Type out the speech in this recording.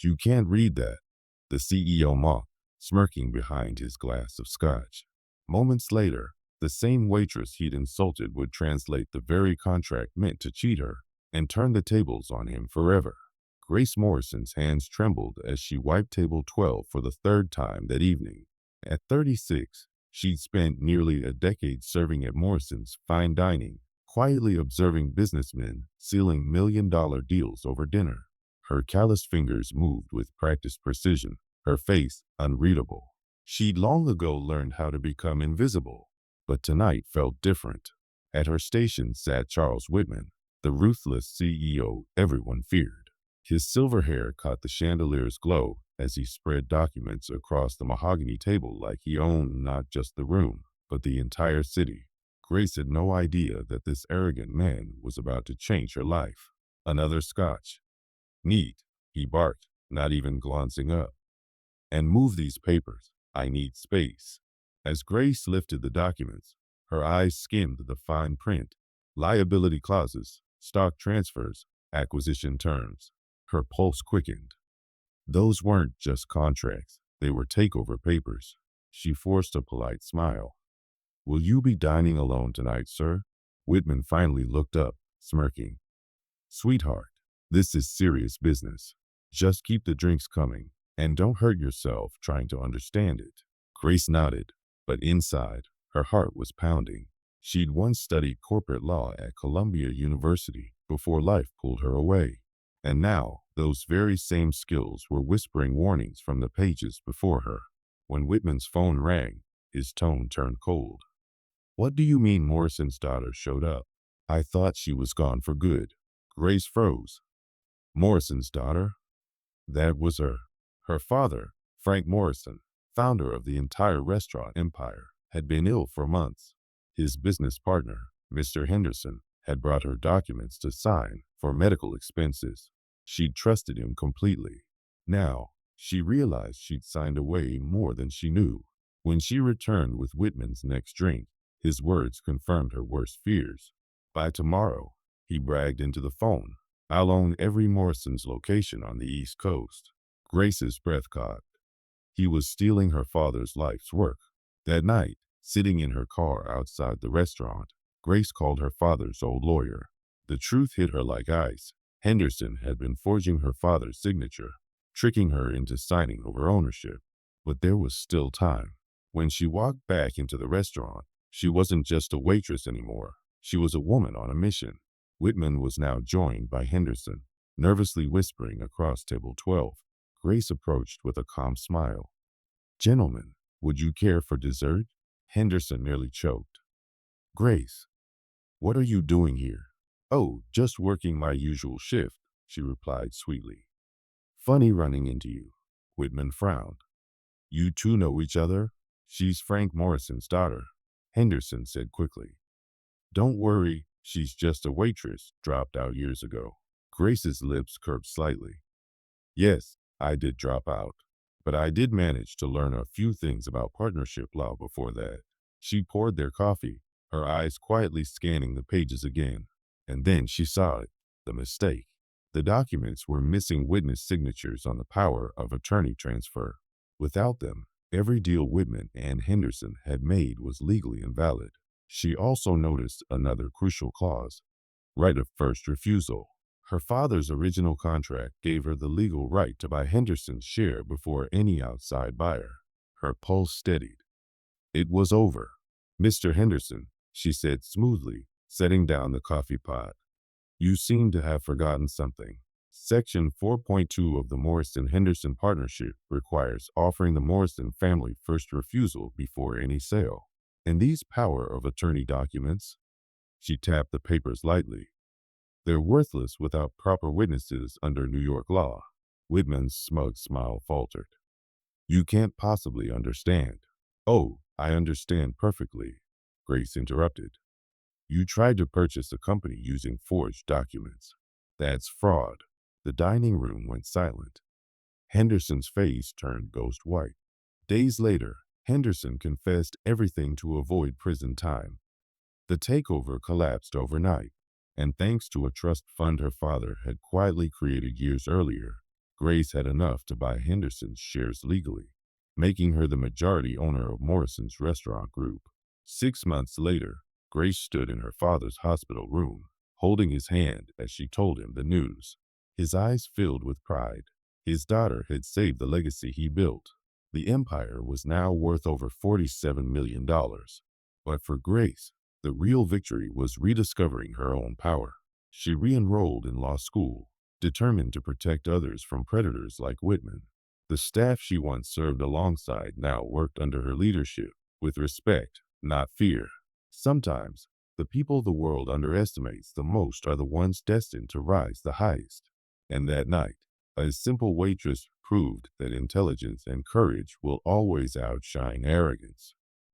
You can't read that, the CEO mocked, smirking behind his glass of scotch. Moments later, the same waitress he'd insulted would translate the very contract meant to cheat her and turn the tables on him forever. Grace Morrison's hands trembled as she wiped table 12 for the third time that evening. At 36, she'd spent nearly a decade serving at Morrison's fine dining, quietly observing businessmen sealing million-dollar deals over dinner. Her calloused fingers moved with practiced precision, her face unreadable. She'd long ago learned how to become invisible, but tonight felt different. At her station sat Charles Whitman, the ruthless CEO everyone feared. His silver hair caught the chandelier's glow as he spread documents across the mahogany table like he owned not just the room, but the entire city. Grace had no idea that this arrogant man was about to change her life. Another scotch. Neat, he barked, not even glancing up. And move these papers. I need space. As Grace lifted the documents, her eyes skimmed the fine print. Liability clauses, stock transfers, acquisition terms. Her pulse quickened. Those weren't just contracts. They were takeover papers. She forced a polite smile. Will you be dining alone tonight, sir? Whitman finally looked up, smirking. Sweetheart, this is serious business. Just keep the drinks coming, and don't hurt yourself trying to understand it. Grace nodded, but inside, her heart was pounding. She'd once studied corporate law at Columbia University before life pulled her away. And now, those very same skills were whispering warnings from the pages before her. When Whitman's phone rang, his tone turned cold. What do you mean Morrison's daughter showed up? I thought she was gone for good. Grace froze. Morrison's daughter? That was her. Her father, Frank Morrison, founder of the entire restaurant empire, had been ill for months. His business partner, Mr. Henderson, had brought her documents to sign for medical expenses. She'd trusted him completely. Now, she realized she'd signed away more than she knew. When she returned with Whitman's next drink, his words confirmed her worst fears. By tomorrow, he bragged into the phone, I'll own every Morrison's location on the East Coast. Grace's breath caught. He was stealing her father's life's work. That night, sitting in her car outside the restaurant, Grace called her father's old lawyer. The truth hit her like ice. Henderson had been forging her father's signature, tricking her into signing over ownership. But there was still time. When she walked back into the restaurant, she wasn't just a waitress anymore. She was a woman on a mission. Whitman was now joined by Henderson, nervously whispering across table 12. Grace approached with a calm smile. Gentlemen, would you care for dessert? Henderson nearly choked. Grace, what are you doing here? Oh, just working my usual shift, she replied sweetly. Funny running into you. Whitman frowned. You two know each other? She's Frank Morrison's daughter, Henderson said quickly. Don't worry, she's just a waitress, dropped out years ago. Grace's lips curved slightly. Yes, I did drop out, but I did manage to learn a few things about partnership law before that. She poured their coffee, her eyes quietly scanning the pages again. And then she saw it, the mistake. The documents were missing witness signatures on the power of attorney transfer. Without them, every deal Whitman and Henderson had made was legally invalid. She also noticed another crucial clause, right of first refusal. Her father's original contract gave her the legal right to buy Henderson's share before any outside buyer. Her pulse steadied. It was over. Mr. Henderson, she said smoothly, setting down the coffee pot. You seem to have forgotten something. Section 4.2 of the Morrison-Henderson Partnership requires offering the Morrison family first refusal before any sale. And these power of attorney documents, she tapped the papers lightly, they're worthless without proper witnesses under New York law. Whitman's smug smile faltered. You can't possibly understand. Oh, I understand perfectly, Grace interrupted. You tried to purchase a company using forged documents. That's fraud. The dining room went silent. Henderson's face turned ghost white. Days later, Henderson confessed everything to avoid prison time. The takeover collapsed overnight, and thanks to a trust fund her father had quietly created years earlier, Grace had enough to buy Henderson's shares legally, making her the majority owner of Morrison's restaurant group. 6 months later, Grace stood in her father's hospital room, holding his hand as she told him the news. His eyes filled with pride. His daughter had saved the legacy he built. The empire was now worth over $47 million. But for Grace, the real victory was rediscovering her own power. She re-enrolled in law school, determined to protect others from predators like Whitman. The staff she once served alongside now worked under her leadership, with respect, not fear. Sometimes, the people the world underestimates the most are the ones destined to rise the highest. And that night, a simple waitress proved that intelligence and courage will always outshine arrogance.